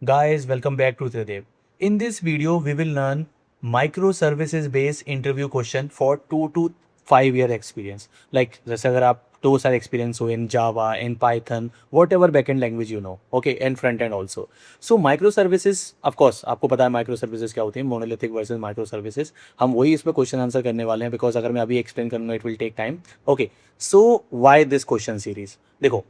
Guys, welcome back to Tridev. In this video, we will learn microservices based interview question for 2 to 5 year experience. Like जैसे अगर आप 2 साल experience हो in Java, in Python, whatever backend language you know, okay, and front end also. So microservices, of course, आपको पता है microservices क्या होती है, monolithic versus microservices. हम वही इसमें क्वेश्चन आंसर करने वाले हैं बिकॉज अगर मैं अभी एक्सप्लेन करूँगा it will take time. Okay, so why this question series. देखो,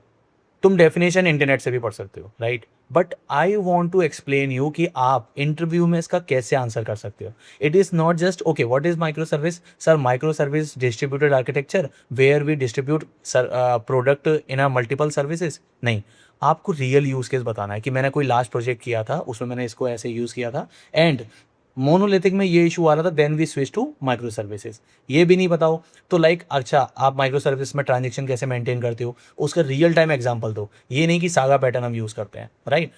तुम डेफिनेशन इंटरनेट से भी पढ़ सकते हो, right, but I want to explain you कि आप इंटरव्यू में इसका कैसे आंसर कर सकते हो. It is not just okay what is micro service. Sir micro service distributed architecture where we distribute product in uh multiple services. नहीं, आपको रियल यूज केस बताना है कि मैंने कोई लास्ट प्रोजेक्ट किया था, उसमें मैंने इसको ऐसे यूज़ किया था एंड मोनोलिथिक में ये इशू आ रहा था, then we switch to micro services. ये भी नहीं बताओ तो लाइक अच्छा आप माइक्रो सर्विस में ट्रांजेक्शन कैसे मेंटेन करते हो, उसका रियल टाइम एग्जांपल दो. ये नहीं कि सागा पैटर्न हम यूज़ करते हैं, right.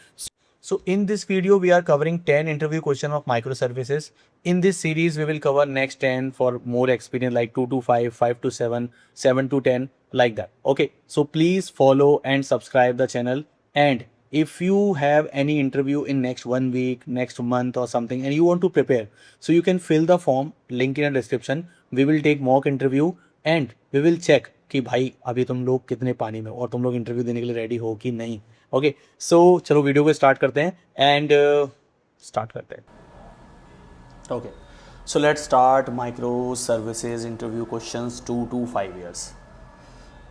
So in this video we are covering 10 interview question of microservices. In this series we will cover next 10 for more experience like 2 to 5, 5 to 7, 7 to 10 like that. Okay, so please follow and subscribe the channel. And if you have any interview in next 1 week, next month or something and you want to prepare, so you can fill the form, link in the description. We will take mock interview and we will check कि भाई अभी तुम लोग कितने पानी में और तुम लोग इंटरव्यू देने के लिए रेडी हो कि नहीं. ओके, सो चलो वीडियो को स्टार्ट करते हैं एंड स्टार्ट करते हैं. Okay, so let's start micro services interview questions 2 to 5 years.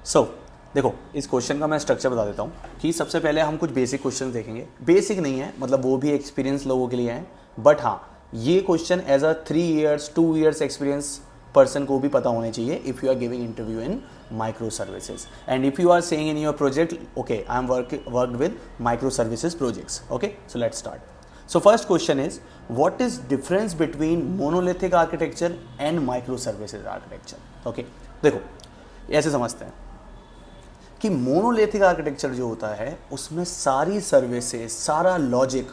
सो देखो, इस क्वेश्चन का मैं स्ट्रक्चर बता देता हूँ कि सबसे पहले हम कुछ बेसिक क्वेश्चन देखेंगे. बेसिक नहीं है, मतलब वो भी एक्सपीरियंस लोगों के लिए हैं, बट हाँ ये question as a 3 years 2 years experience person को भी पता होने चाहिए if you are giving interview in microservices. And if you are saying in your project, okay, I am worked with microservices projects. Okay, so let's start. So first question is, what is difference between monolithic architecture and microservices architecture? Okay, देखो ऐसे समझते हैं कि monolithic architecture जो होता है उसमें सारी सर्विसेज, सारा लॉजिक,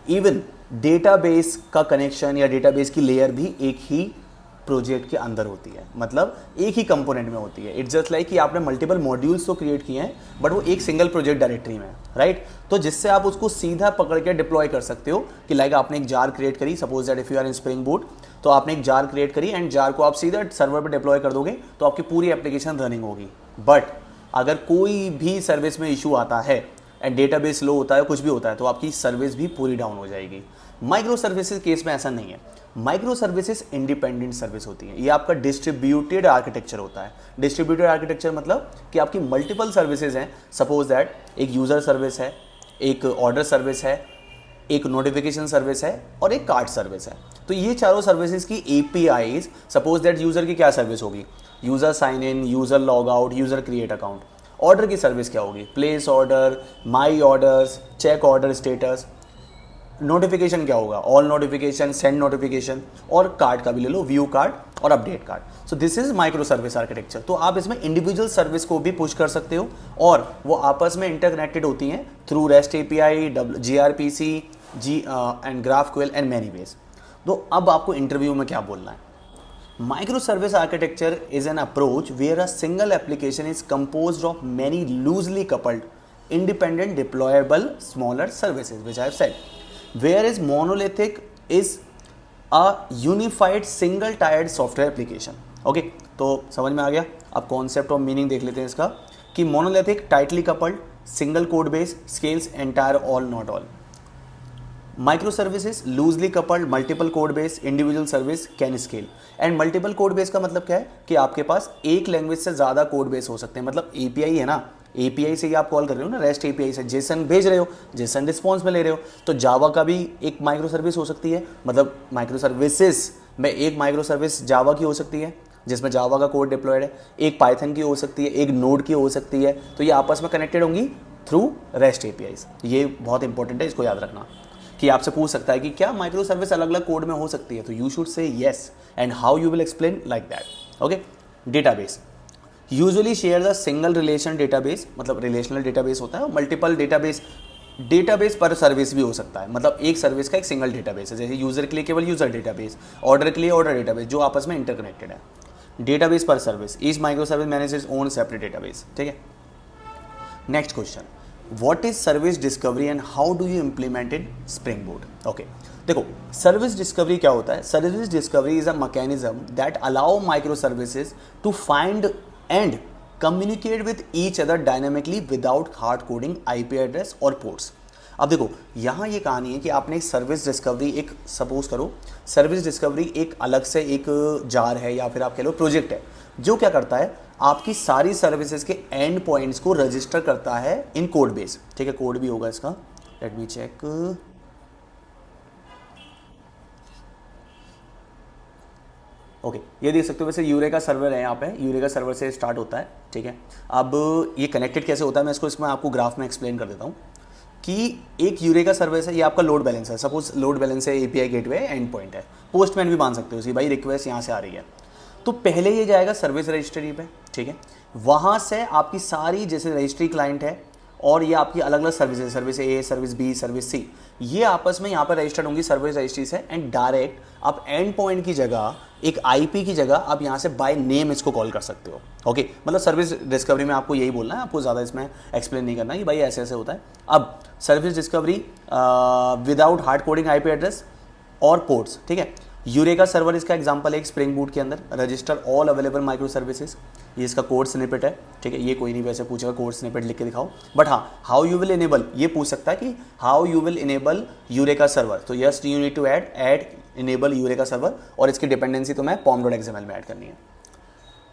इवन डेटाबेस का कनेक्शन या डेटाबेस की लेयर भी एक ही प्रोजेक्ट के अंदर होती है, मतलब एक ही कंपोनेंट में होती है. इट्स जस्ट लाइक कि आपने मल्टीपल मॉड्यूल्स तो क्रिएट किए हैं बट वो एक सिंगल प्रोजेक्ट डायरेक्टरी में है, राइट. तो जिससे आप उसको सीधा पकड़ के डिप्लॉय कर सकते हो कि लाइक आपने एक जार क्रिएट करी, suppose that if you are in spring boot, तो आपने एक जार क्रिएट करी एंड जार को आप सीधा सर्वर पर डिप्लॉय कर दोगे तो आपकी पूरी एप्लीकेशन रनिंग होगी. बट अगर कोई भी सर्विस में इशू आता है एंड डेटाबेस लो होता है, कुछ भी होता है, तो आपकी सर्विस भी पूरी डाउन हो जाएगी. माइक्रो सर्विसेज केस में ऐसा नहीं है. माइक्रो सर्विसेज इंडिपेंडेंट सर्विस होती है. ये आपका डिस्ट्रीब्यूटेड आर्किटेक्चर होता है. डिस्ट्रीब्यूटेड आर्किटेक्चर मतलब कि आपकी मल्टीपल सर्विसेज हैं. सपोज दैट एक यूजर सर्विस है, एक ऑर्डर सर्विस है, एक नोटिफिकेशन सर्विस है और एक कार्ड सर्विस है. तो ये चारों सर्विसेज की एपीआईज, सपोज दैट यूजर की क्या सर्विस होगी, user sign in, user log out, user create account. Order की सर्विस क्या होगी, place order, my orders, check order status. Notification क्या होगा, ऑल नोटिफिकेशन, सेंड नोटिफिकेशन. और कार्ड का भी ले लो, व्यू कार्ड और update card. So this is micro service architecture. तो आप इसमें इंडिविजुअल सर्विस को भी पुश कर सकते हो और वो आपस में इंटरकनेक्टेड होती हैं through rest API, gRPC, and GraphQL and many ways. तो अब आपको इंटरव्यू में क्या बोलना है. Micro service architecture is an approach where a single application is composed of many loosely coupled independent deployable smaller services, which I have said. Whereas monolithic is a unified single tiered software application. Okay, तो समझ में आ गया. अब concept और meaning देख लेते हैं इसका कि monolithic tightly coupled single code base scales entire all not all. Microservices loosely coupled multiple code base individual service can scale. And multiple code base का मतलब क्या है कि आपके पास एक लैंग्वेज से ज़्यादा कोड बेस हो सकते हैं. मतलब एपीआई है ना, एपीआई से ही आप कॉल कर रहे हो ना, रेस्ट एपीआई से जेसन भेज रहे हो, जेसन रिस्पॉन्स में ले रहे हो. तो जावा का भी एक माइक्रो सर्विस हो सकती है, मतलब माइक्रो सर्विसेज में एक माइक्रो सर्विस जावा की हो सकती है जिसमें जावा का कोड डिप्लॉयड है, एक पाइथन की हो सकती है, एक नोड की हो सकती है. तो ये आपस में कनेक्टेड होंगी थ्रू रेस्ट एपीआईज. ये बहुत इंपॉर्टेंट है, इसको याद रखना कि आपसे पूछ सकता है कि क्या माइक्रो सर्विस अलग अलग कोड में हो सकती है. तो you should say yes and how you will explain like that. Okay, database usually share the single relation database, मतलब रिलेशनल डेटाबेस होता है. मल्टीपल डेटाबेस पर सर्विस भी हो सकता है, मतलब एक सर्विस का एक सिंगल डेटाबेस है. जैसे यूजर के लिए केवल यूजर डेटाबेस, ऑर्डर के लिए ऑर्डर डेटाबेस, जो आपस में इंटरकनेक्टेड है. डेटाबेस पर service, each micro service manage its own separate database. ठीक है. Next question, what is service discovery and how do you implement in spring boot. Okay, देखो सर्विस डिस्कवरी क्या होता है। Service discovery is a mechanism that allow micro services to find and communicate with each other dynamically without hard coding IP address और ports. अब देखो यहाँ ये कहानी है कि आपने एक सर्विस डिस्कवरी, एक सपोज करो सर्विस डिस्कवरी एक अलग से एक जार है या फिर आप कह लो प्रोजेक्ट है, जो क्या करता है आपकी सारी सर्विसेज के एंड पॉइंट्स को रजिस्टर करता है इन कोड बेस। ठीक है, कोड भी होगा इसका, लेट मी चेक। ओके, ये देख सकते हो वैसे यूरेका सर्वर है यहाँ पे, यूरेका सर्वर से स्टार्ट होता है। ठीक है, अब ये कनेक्टेड कैसे होता है मैं इसमें आपको ग्राफ में एक्सप्लेन कर देता हूँ कि एक यूरेका सर्विस है, ये आपका लोड बैलेंस है। सपोज लोड बैलेंस है, एपीआई गेटवे एंड पॉइंट है, पोस्टमैन भी मान सकते हो भाई रिक्वेस्ट यहाँ से आ रही है, तो पहले ये जाएगा सर्विस रजिस्ट्री पे। ठीक है, वहाँ से आपकी सारी जैसे रजिस्ट्री क्लाइंट है और ये आपकी अलग अलग सर्विस, सर्विस ए, सर्विस बी, सर्विस सी, ये आपस में यहाँ पर रजिस्टर्ड होंगी सर्विस रजिस्ट्री से, एंड डायरेक्ट आप एंड पॉइंट की जगह एक आईपी की जगह आप यहाँ से बाय नेम इसको कॉल कर सकते हो। ओके, मतलब सर्विस डिस्कवरी में आपको यही बोलना है, आपको ज़्यादा इसमें एक्सप्लेन नहीं करना कि भाई ऐसे ऐसे होता है। अब service discovery without hard coding IP address और पोर्ट्स। ठीक है, यूरेका सर्वर इसका एग्जांपल है, एक स्प्रिंग बूट के अंदर register all available micro services, ये इसका कोड स्निपेट है। ठीक है, ये कोई नहीं वैसे पूछेगा कोड स्निपेट लिख के दिखाओ, बट हाँ हाउ यू विल इनेबल ये पूछ सकता है कि how you will enable Eureka server, तो yes you need to add enable Eureka server, और इसकी डिपेंडेंसी तो मैं pom.xml में ऐड करनी है।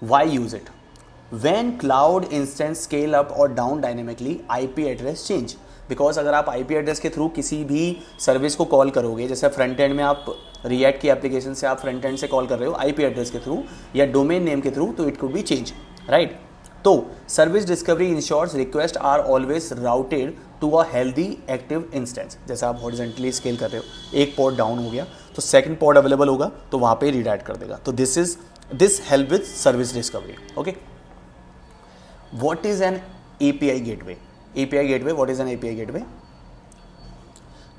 Why use it when cloud instance scale up और down dynamically IP address change, because अगर आप आईपी एड्रेस के थ्रू किसी भी सर्विस को कॉल करोगे, जैसे फ्रंट एंड में आप रिएक्ट की एप्लीकेशन से आप फ्रंट एंड से कॉल कर रहे हो आईपी एड्रेस के थ्रू या डोमेन नेम के थ्रू, तो it could be change, right. तो service discovery ensures request are always routed to a healthy active instance. जैसे आप हॉरिजॉन्टली स्केल कर रहे हो, एक पॉड डाउन हो गया तो सेकंड पॉड अवेलेबल होगा तो वहाँ पे रीडायरेक्ट कर देगा। तो this help with service discovery. Okay, what is an API gateway? API gateway, what is an API gateway?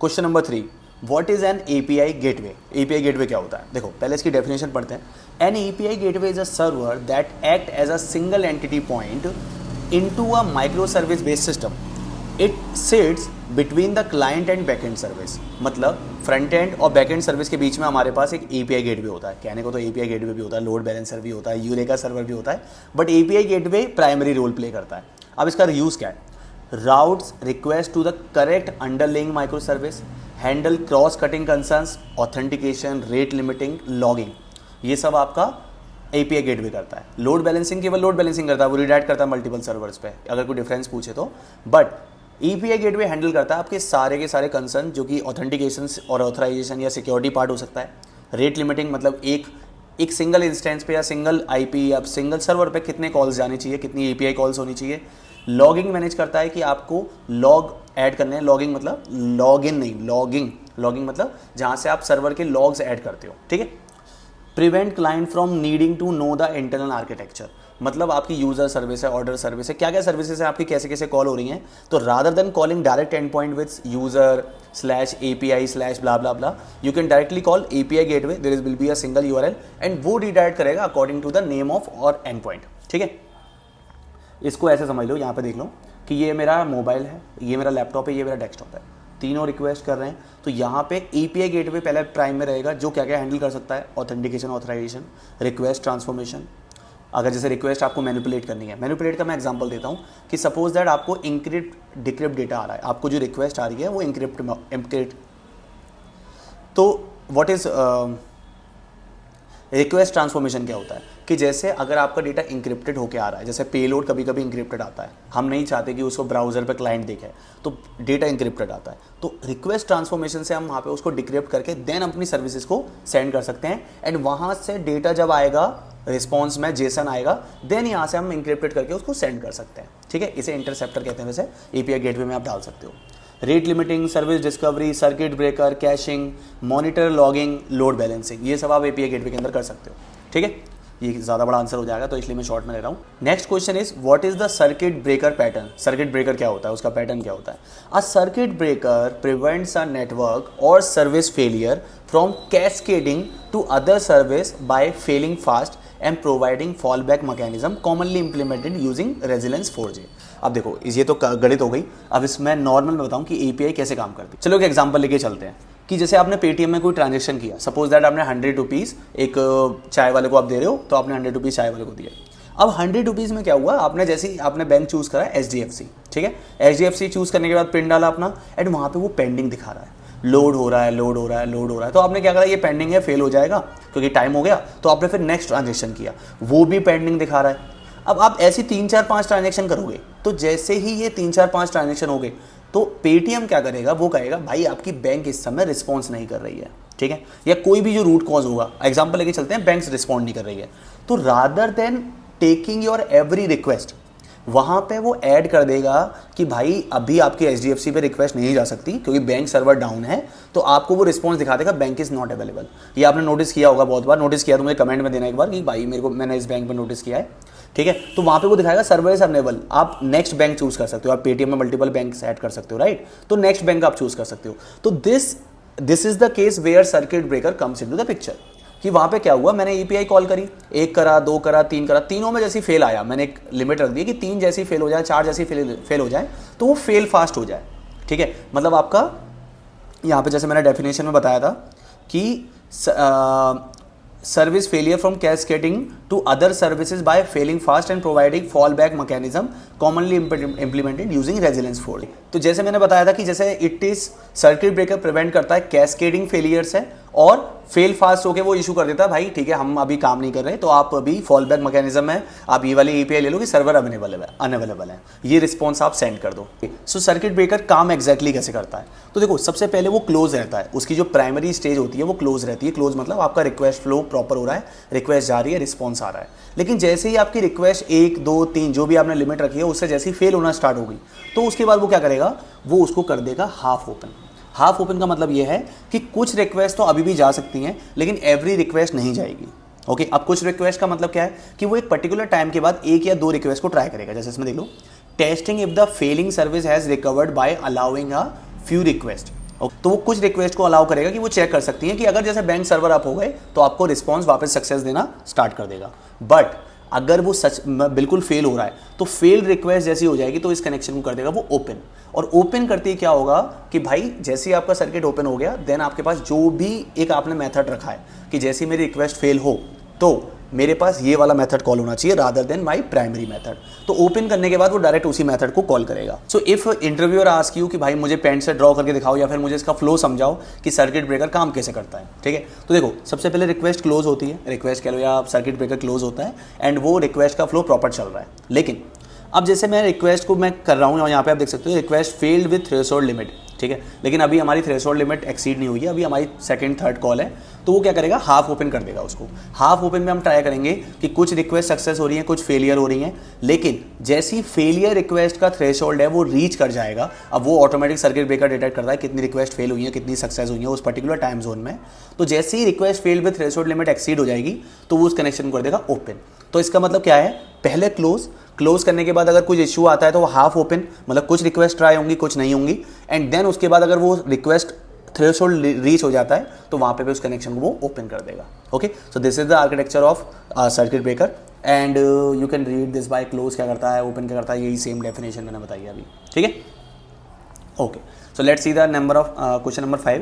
Question number 3, what is an API gateway? API gateway क्या होता है? देखो पहले इसकी डेफिनेशन पढ़ते हैं। An API gateway is a server that act as a single entity point into a microservice based system. It sits between the client and backend service. मतलब front and और बैक एंड सर्विस के बीच में हमारे पास एक API gateway होता है। कहने को तो API गेटवे भी होता है, लोड बैलेंसर भी होता है, यूरेका सर्वर भी होता है, but API gateway primary role play करता है। अब इसका यूज़ क्या है? routes request to the correct underlying microservice, handle cross cutting concerns, authentication, rate limiting, logging, ये सब आपका API गेटवे करता है। लोड बैलेंसिंग केवल लोड बैलेंसिंग करता है, वो रिडायरेक्ट करता है मल्टीपल सर्वर्स पे अगर कोई डिफरेंस पूछे तो, बट API गेटवे हैंडल करता है आपके सारे के सारे कंसर्न जो कि ऑथेंटिकेशन और ऑथराइजेशन या सिक्योरिटी पार्ट हो सकता है। रेट लिमिटिंग मतलब एक सिंगल इंस्टेंस पे या सिंगल आईपी या सिंगल सर्वर पे कितने कॉल्स जाने चाहिए, कितनी API कॉल्स होनी चाहिए। लॉगिंग मैनेज करता है कि आपको लॉग ऐड करने हैं, लॉगिंग मतलब लॉग इन नहीं, लॉगिंग मतलब जहाँ से आप सर्वर के लॉग्स ऐड करते हो। ठीक है, prevent client from needing to know the internal architecture, मतलब आपकी यूजर सर्विस है, ऑर्डर सर्विस है, क्या क्या सर्विसेज है आपकी, कैसे कैसे कॉल हो रही हैं, तो rather than calling direct end point with user /API/ blah blah blah, you can directly call API gateway, there will be a single URL end वो रिडायरेक्ट करेगा according to the name of or end point. ठीक है, इसको ऐसे समझ लो, यहाँ पे देख लो कि ये मेरा मोबाइल है, ये मेरा लैपटॉप है, ये मेरा डेस्कटॉप है, तीनों रिक्वेस्ट कर रहे हैं, तो यहाँ पे API गेटवे पहले प्राइम में रहेगा जो क्या क्या हैंडल कर सकता है, ऑथेंटिकेशन, ऑथराइजेशन, रिक्वेस्ट ट्रांसफॉर्मेशन। अगर जैसे रिक्वेस्ट आपको मैनिपुलेट करनी है, मैनिपुलेट का मैं एग्जांपल देता हूँ कि सपोज दैट आपको इंक्रिप्ट डिक्रिप्ट डेटा आ रहा है, आपको जो रिक्वेस्ट आ रही है वो इंक्रिप्ट, तो व्हाट इज रिक्वेस्ट ट्रांसफॉर्मेशन क्या होता है कि जैसे अगर आपका डेटा इंक्रिप्टेड होकर आ रहा है, जैसे पेलोड कभी कभी इंक्रिप्टेड आता है, हम नहीं चाहते कि उसको ब्राउजर पे क्लाइंट देखे, तो डेटा इंक्रिप्टेड आता है, तो रिक्वेस्ट ट्रांसफॉर्मेशन से हम वहाँ पे उसको डिक्रिप्ट करके देन अपनी सर्विसेज को सेंड कर सकते हैं, एंड वहाँ से डेटा जब आएगा रिस्पॉन्स में जेसन आएगा, देन यहाँ से हम इंक्रिप्टेड करके उसको सेंड कर सकते हैं। ठीक है, इसे इंटरसेप्टर कहते हैं, वैसे API गेटवे में आप डाल सकते हो। Rate limiting, service discovery, circuit breaker, caching, monitor, logging, load balancing, ये सब आप API गेटवे के अंदर कर सकते हो। ठीक है, ये ज़्यादा बड़ा आंसर हो जाएगा तो इसलिए मैं शॉर्ट में ले रहा हूँ। Next question is what is the circuit breaker pattern? Circuit breaker क्या होता है, उसका पैटर्न क्या होता है? A circuit breaker prevents a network और service failure from cascading to other service by failing fast and providing fall back mechanism commonly implemented using resilience 4J। अब देखो ये तो गणित हो गई, अब इसमें नॉर्मल में बताऊं कि एपीआई कैसे काम करती है। चलो एक एग्जांपल लेके चलते हैं कि जैसे आपने पेटीएम में कोई ट्रांजेक्शन किया, सपोज दैट आपने 100 रुपीज़ एक चाय वाले को आप दे रहे हो, तो आपने 100 रुपीज़ चाय वाले को दिया। अब 100 रुपीज़ में क्या हुआ, आपने जैसे ही आपने बैंक चूज़ करा HDFC, ठीक है, HDFC चूज़ करने के बाद पिन डाला अपना, एंड वहाँ पे वो पेंडिंग दिखा रहा है, लोड हो रहा है, लोड हो रहा है, लोड हो रहा है। तो आपने क्या करा, ये पेंडिंग है, फेल हो जाएगा क्योंकि टाइम हो गया, तो आपने फिर नेक्स्ट ट्रांजेक्शन किया, वो भी पेंडिंग दिखा रहा है। अब आप ऐसी 3-4-5 ट्रांजेक्शन करोगे, तो जैसे ही ये 3-4-5 ट्रांजेक्शन हो गए, तो पेटीएम क्या करेगा, वो कहेगा भाई आपकी बैंक इस समय रिस्पॉन्स नहीं कर रही है, ठीक है, या कोई भी जो रूट कॉज होगा, एग्जाम्पल लेके चलते हैं, बैंक रिस्पॉन्ड नहीं कर रही है, तो rather then taking your every request, वहाँ पे वो ऐड कर देगा कि भाई अभी आपकी HDFC पे रिक्वेस्ट नहीं जा सकती क्योंकि बैंक सर्वर डाउन है, तो आपको वो रिस्पॉन्स दिखा देगा बैंक इज़ नॉट अवेलेबल। ये आपने नोटिस किया होगा, बहुत बार नोटिस किया तो मुझे कमेंट में देना एक बार कि भाई मैंने इस बैंक में नोटिस किया है, ठीक है। तो वहाँ पे वो दिखाएगा सर्वर इज अवेलेबल, आप नेक्स्ट बैंक चूज कर सकते हो, आप पेटीएम में मल्टीपल बैंक ऐड कर सकते हो, राइट, तो नेक्स्ट बैंक आप चूज कर सकते हो। तो this is the case where circuit breaker comes into the picture, कि वहाँ पे क्या हुआ, मैंने एपीआई कॉल करी, 1 करा, 2 करा, 3 करा, तीनों में जैसी फेल आया, मैंने एक लिमिट रख दी कि 3 जैसी फेल हो जाए, 4 जैसी फेल हो जाए, तो वो फेल फास्ट हो जाए, ठीक है। मतलब आपका यहाँ पे जैसे मैंने डेफिनेशन में बताया था कि service failure from cascading to other services by failing fast and providing fallback mechanism commonly implemented using resilience fault। तो जैसे मैंने बताया था कि जैसे it is circuit breaker prevent करता है कैस्केडिंग फेलियर से, और फेल फास्ट होकर वो इशू कर देता है भाई ठीक है हम अभी काम नहीं कर रहे, तो आप अभी फॉल बैक मैकेनिज्म है, आप ये वाली एपीआई ले लो कि सर्वर अनअवेलेबल है, ये रिस्पॉन्स आप सेंड कर दो। सो सर्किट ब्रेकर काम एग्जैक्टली कैसे करता है, तो देखो सबसे पहले वो क्लोज रहता है, उसकी जो प्राइमरी स्टेज होती है वो क्लोज रहती है। क्लोज मतलब आपका रिक्वेस्ट फ्लो प्रॉपर हो रहा है, रिक्वेस्ट जा रही है, रिस्पॉन्स आ रहा है। लेकिन जैसे ही आपकी रिक्वेस्ट 1, 2, 3 जो भी आपने लिमिट रखी है उससे जैसे ही फेल होना स्टार्ट हो गई, तो उसके बाद वो क्या करेगा, वो उसको कर देगा हाफ ओपन। हाफ ओपन का मतलब ये है कि कुछ रिक्वेस्ट तो अभी भी जा सकती हैं लेकिन एवरी रिक्वेस्ट नहीं जाएगी। ओके, अब कुछ रिक्वेस्ट का मतलब क्या है कि वो एक पर्टिकुलर टाइम के बाद 1 या 2 रिक्वेस्ट को ट्राई करेगा। जैसे इसमें देख लो, testing if the failing service has recovered by allowing a few request. तो वो कुछ रिक्वेस्ट को अलाउ करेगा कि वो चेक कर सकती हैं कि अगर जैसे बैंक सर्वर अप हो गए तो आपको रिस्पॉन्स वापस सक्सेस देना स्टार्ट कर देगा। बट अगर वो सच बिल्कुल फेल हो रहा है तो फेल रिक्वेस्ट जैसी हो जाएगी तो इस कनेक्शन को कर देगा वो ओपन। और ओपन करते ही क्या होगा कि भाई जैसे ही आपका सर्किट ओपन हो गया, देन आपके पास जो भी एक आपने मेथड रखा है कि जैसे ही मेरी रिक्वेस्ट फेल हो तो मेरे पास ये वाला मेथड कॉल होना चाहिए rather than my primary method. तो ओपन करने के बाद वो डायरेक्ट उसी मेथड को कॉल करेगा। So if interviewer ask you कि भाई मुझे पेन से ड्रॉ करके दिखाओ या फिर मुझे इसका फ्लो समझाओ कि सर्किट ब्रेकर काम कैसे करता है, ठीक है। तो देखो सबसे पहले रिक्वेस्ट क्लोज होती है, रिक्वेस्ट कह लो या सर्किट ब्रेकर क्लोज होता है एंड वो रिक्वेस्ट का फ्लो प्रॉपर चल रहा है। लेकिन अब जैसे मैं रिक्वेस्ट को मैं कर रहा हूँ और यहाँ पे आप देख सकते हो request failed with threshold limit, ठीक है, लेकिन अभी हमारी थ्रेशोल्ड लिमिट एक्सीड नहीं हुई है, अभी हमारी सेकंड थर्ड कॉल है, तो वो क्या करेगा हाफ ओपन कर देगा उसको। हाफ ओपन में हम ट्राई करेंगे कि कुछ रिक्वेस्ट सक्सेस हो रही हैं, कुछ फेलियर हो रही हैं, लेकिन जैसी फेलियर रिक्वेस्ट का थ्रेशोल्ड है वो रीच कर जाएगा, अब वो ऑटोमेटिक सर्किट ब्रेकर डिटेक्ट करता है कितनी रिक्वेस्ट फेल हुई है, कितनी सक्सेस हुई है उस पर्टिकुलर टाइम जोन में। तो जैसे ही request failed with threshold limit exceed हो जाएगी तो वो उस कनेक्शन को कर देगा ओपन। तो इसका मतलब क्या है, पहले क्लोज करने के बाद अगर कुछ इशू आता है तो वो हाफ ओपन, मतलब कुछ रिक्वेस्ट ट्राई होंगी कुछ नहीं होंगी, एंड देन उसके बाद अगर वो रिक्वेस्ट थ्रेशोल्ड रीच हो जाता है तो वहाँ पे भी उस कनेक्शन को वो ओपन कर देगा। Okay, so this is the architecture of circuit breaker and you can read this by close क्या करता है, ओपन क्या करता है, यही सेम डेफिनेशन मैंने बताई अभी, ठीक है। Okay, so let's see the number of question number 5।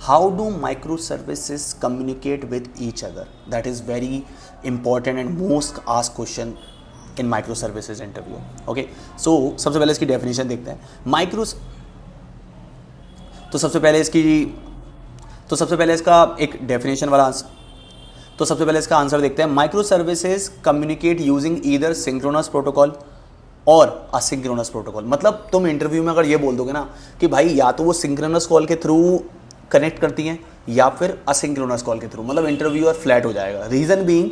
How do microservices communicate with each other? That is very important and most asked question in microservices interview. Okay, so सबसे पहले इसकी definition देखते हैं। तो सबसे पहले इसका एक definition वाला आंसर, तो सबसे पहले इसका आंसर देखते हैं। Microservices communicate using either synchronous protocol और असिंक्रोनस प्रोटोकॉल। मतलब तुम इंटरव्यू में अगर ये बोल दोगे ना कि भाई या तो वो सिंक्रोनस कॉल के थ्रू कनेक्ट करती हैं या फिर असिंक्रोनस कॉल के थ्रू, मतलब इंटरव्यूअर फ्लैट हो जाएगा। रीजन बीइंग,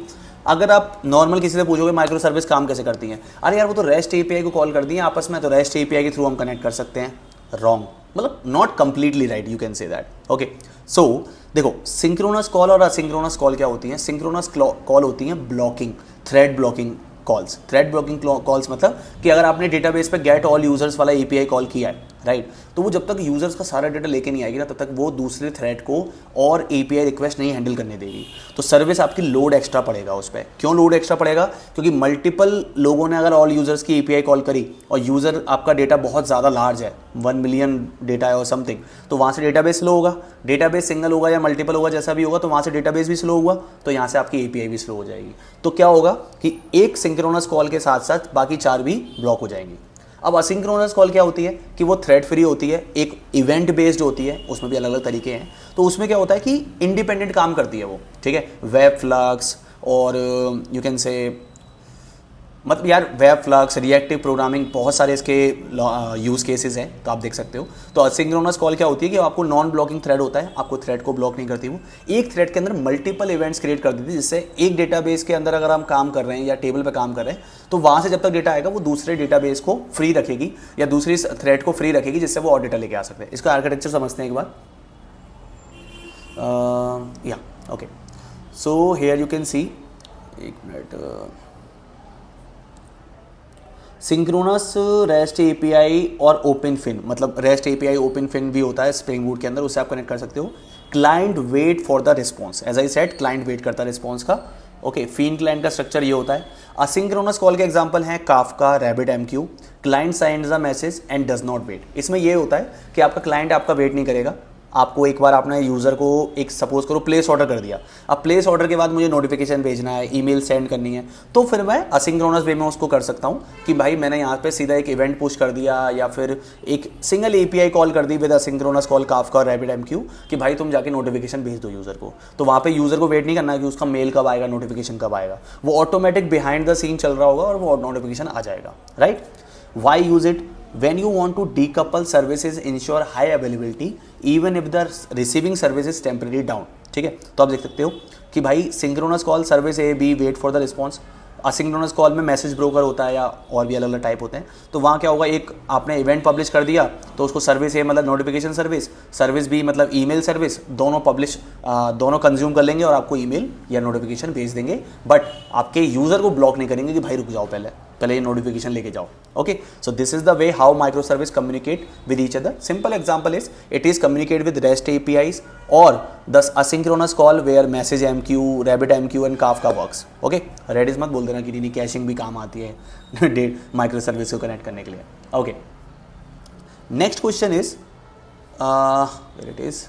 अगर आप नॉर्मल किसी से पूछोगे माइक्रो सर्विस काम कैसे करती हैं, अरे यार वो तो रेस्ट एपीआई को कॉल करती हैं आपस में, तो रेस्ट एपीआई के थ्रू हम कनेक्ट कर सकते हैं। रॉन्ग, मतलब not completely right, you can say that. Okay, so देखो सिंक्रोनस कॉल और असिंक्रोनस कॉल क्या होती हैं। सिंक्रोनस कॉल होती हैं blocking, thread blocking calls. Thread blocking calls मतलब कि अगर आपने डेटाबेस पे गेट ऑल यूजर्स वाला एपीआई कॉल किया है, राइट तो वो जब तक यूजर्स का सारा डेटा लेके नहीं आएगी ना तब तक वो दूसरे थ्रेड को और एपीआई रिक्वेस्ट नहीं हैंडल करने देगी। तो सर्विस आपकी लोड एक्स्ट्रा पड़ेगा उस पर। क्यों लोड एक्स्ट्रा पड़ेगा? क्योंकि मल्टीपल लोगों ने अगर ऑल यूजर्स की एपीआई कॉल करी और यूजर आपका डेटा बहुत ज़्यादा लार्ज है, 1 मिलियन डेटा है और समथिंग, तो वहाँ से डेटाबेस स्लो होगा। डेटाबेस सिंगल होगा या मल्टीपल होगा, जैसा भी होगा, तो वहाँ से डेटाबेस भी स्लो हुआ तो यहाँ से आपकी एपीआई भी स्लो हो जाएगी। तो क्या होगा कि एक सिंक्रोनस कॉल के साथ साथ बाकी 4 भी ब्लॉक हो जाएंगी। अब असिंक्रोनस कॉल क्या होती है कि वो थ्रेड फ्री होती है, एक इवेंट बेस्ड होती है, उसमें भी अलग अलग तरीके हैं। तो उसमें क्या होता है कि इंडिपेंडेंट काम करती है वो, ठीक है। वेब फ्लक्स और यू कैन से मतलब यार वेब फ्लक्स, रिएक्टिव प्रोग्रामिंग, बहुत सारे इसके यूज़ केसेस हैं, तो आप देख सकते हो। तो असिंक्रोनस कॉल क्या होती है कि आपको नॉन ब्लॉकिंग थ्रेड होता है, आपको थ्रेड को ब्लॉक नहीं करती, वो एक थ्रेड के अंदर मल्टीपल इवेंट्स क्रिएट कर देती है, जिससे एक डेटाबेस के अंदर अगर हम काम कर रहे हैं या टेबल पे काम कर रहे हैं तो वहाँ से जब तक डेटा आएगा वो दूसरे डेटाबेस को फ्री रखेगी या दूसरी थ्रेड को फ्री रखेगी, जिससे वो और डेटा लेके आ सकते हैं। इसका आर्किटेक्चर समझते हैं एक बार। या okay, so here you can see, एक मिनट, सिंक्रोनस रेस्ट एपीआई और ओपन फिन, मतलब रेस्ट एपीआई ओपन फिन भी होता है स्प्रिंग बूट के अंदर, उससे आप कनेक्ट कर सकते हो। Client wait for the response, as I said client wait करता है रिस्पॉन्स का। ओके, फिन क्लाइंट का स्ट्रक्चर ये होता है। असिंक्रोनस कॉल के एग्जांपल हैं Kafka, RabbitMQ। Client sends the message and does not wait. इसमें ये होता है कि आपका क्लाइंट आपका वेट नहीं करेगा। आपको एक बार आपने यूज़र को एक सपोज करो प्लेस ऑर्डर कर दिया, अब प्लेस ऑर्डर के बाद मुझे नोटिफिकेशन भेजना है, ईमेल सेंड करनी है, तो फिर मैं असिंक्रोनस वे में उसको कर सकता हूँ कि भाई मैंने यहाँ पे सीधा एक इवेंट पुश कर दिया या फिर एक सिंगल एपीआई कॉल कर दी विद असिंक्रोनस कॉल काफका और RabbitMQ कि भाई तुम जाके नोटिफिकेशन भेज दो यूज़र को। तो वहाँ पे यूज़र को वेट नहीं करना है कि उसका मेल कब आएगा, नोटिफिकेशन कब आएगा, वो ऑटोमेटिक बिहाइंड द सीन चल रहा होगा और वो नोटिफिकेशन आ जाएगा, right. Why use it? When you want to decouple services, ensure high availability even if the receiving service is temporarily down, ठीक है। तो आप देख सकते हो कि भाई synchronous call service A B wait for the response, asynchronous call में मैसेज ब्रोकर होता है या और भी अलग अलग टाइप होते हैं। तो वहाँ क्या होगा, एक आपने इवेंट पब्लिश कर दिया तो उसको सर्विस ए मतलब नोटिफिकेशन सर्विस, सर्विस बी मतलब ईमेल सर्विस, दोनों कंज्यूम कर लेंगे और आपको ईमेल या नोटिफिकेशन भेज देंगे, बट आपके यूज़र को ब्लॉक नहीं करेंगे कि भाई रुक जाओ, पहले ये नोटिफिकेशन लेके जाओ। Okay, so this is the way how micro service communicate with each other. Simple example is it is communicate with rest APIs और the asynchronous call where message MQ, RabbitMQ and Kafka works. Okay, Redis मत बोल देना कि नहीं caching भी काम आती है डेट माइक्रो सर्विस को कनेक्ट करने के लिए। Okay, next question is where it is,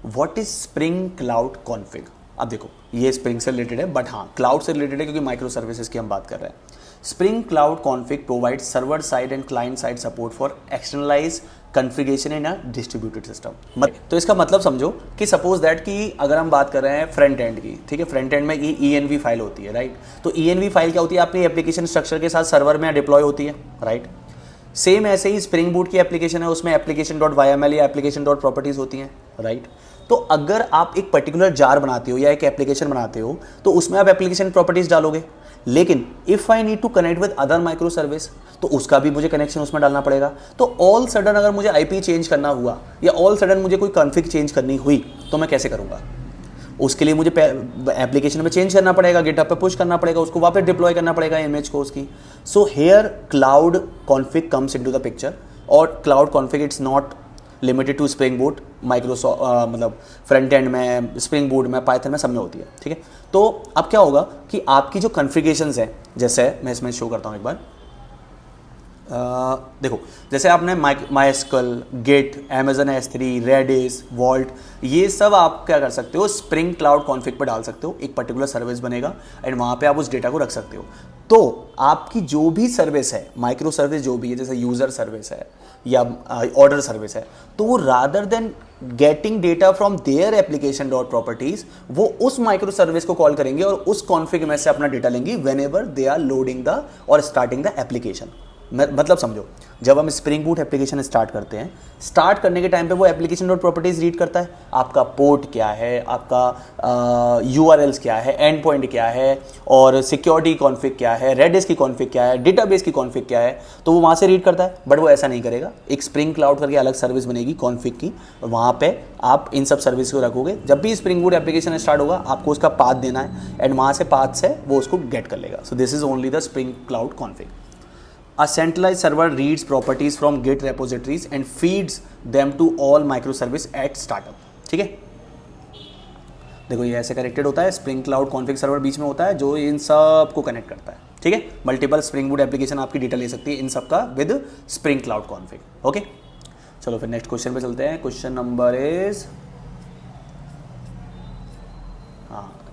what is spring cloud config. अब देखो ये स्प्रिंग से रिलेटेड है, बट हाँ क्लाउड से रिलेटेड है क्योंकि माइक्रो सर्विसेज की हम बात कर रहे हैं। Spring cloud config provide server side and client side support for externalise configuration in a distributed system. तो इसका मतलब समझो कि सपोज दैट कि अगर हम बात कर रहे हैं फ्रंट एंड की, ठीक है, फ्रंट एंड में ENV फाइल होती है, राइट। तो ENV फाइल क्या होती है, आपकी एप्लीकेशन स्ट्रक्चर के साथ सर्वर में डिप्लॉय होती है, राइट। सेम ऐसे ही स्प्रिंग बूट की एप्लीकेशन है, उसमें application.yml या application.properties होती हैं, राइट। तो अगर आप एक पर्टिकुलर जार बनाते हो या एक एप्लीकेशन बनाते हो तो उसमें आप एप्लीकेशन प्रॉपर्टीज डालोगे, लेकिन if I need to connect with other micro service तो उसका भी मुझे कनेक्शन उसमें डालना पड़ेगा। तो ऑल सडन अगर मुझे IP चेंज करना हुआ या ऑल सडन मुझे कोई कॉन्फ़िग चेंज करनी हुई तो मैं कैसे करूँगा, उसके लिए मुझे एप्लीकेशन में चेंज करना पड़ेगा, गिटहब पे पुश करना पड़ेगा, उसको वापस डिप्लॉय करना पड़ेगा इमेज को उसकी। So here cloud config comes into the picture, और cloud config it's not limited to spring boot, Microsoft मतलब फ्रंट एंड में, स्प्रिंग बूट में, पाइथन में, सब में होती है, ठीक है। तो अब क्या होगा कि आपकी जो कॉन्फ़िगरेशंस हैं, जैसे मैं इसमें शो करता हूँ एक बार, देखो जैसे आपने MySQL, Git, Amazon S3, Redis, Vault, ये सब आप क्या कर सकते हो, स्प्रिंग क्लाउड कॉन्फ़िग पर डाल सकते हो, एक पर्टिकुलर सर्विस बनेगा एंड वहाँ पे आप उस डेटा को रख सकते हो। तो आपकी जो भी सर्विस है, माइक्रो सर्विस जो भी है, जैसे यूज़र सर्विस है या ऑर्डर सर्विस है, तो वो rather than getting data from their application dot properties, वो उस माइक्रो सर्विस को कॉल करेंगे और उस कॉन्फ़िग में से अपना डेटा लेंगी whenever they are loading the or starting the application. मतलब समझो, जब हम स्प्रिंग बूट एप्लीकेशन स्टार्ट करते हैं, स्टार्ट करने के टाइम पे वो एप्लीकेशन डॉट प्रॉपर्टीज रीड करता है, आपका पोर्ट क्या है, आपका URLs क्या है, एंड पॉइंट क्या है, और सिक्योरिटी कॉन्फ़िग क्या है, रेडिस की कॉन्फ़िग क्या है, डेटाबेस की कॉन्फ़िग क्या है, तो वो वहाँ से रीड करता है। बट वो ऐसा नहीं करेगा, एक स्प्रिंग क्लाउड करके अलग सर्विस बनेगी कॉन्फ़िग की, वहाँ पे आप इन सब सर्विस को रखोगे। जब भी स्प्रिंग बूट एप्लीकेशन स्टार्ट होगा आपको उसका पाथ देना है एंड वहाँ से पाथ से वो उसको गेट कर लेगा। सो this is only the spring cloud config. A centralized server reads properties from Git repositories and feeds them to all microservice at startup. ठीक है, देखो ये ऐसे कनेक्टेड होता है, स्प्रिंग क्लाउड कॉन्फ़िग सर्वर बीच में होता है जो इन सब को कनेक्ट करता है. ठीक है, मल्टीपल स्प्रिंग बूट एप्लीकेशन आपकी डेटा ले सकती है इन सब का with spring cloud config. Okay, चलो फिर नेक्स्ट क्वेश्चन पे चलते हैं. क्वेश्चन नंबर इज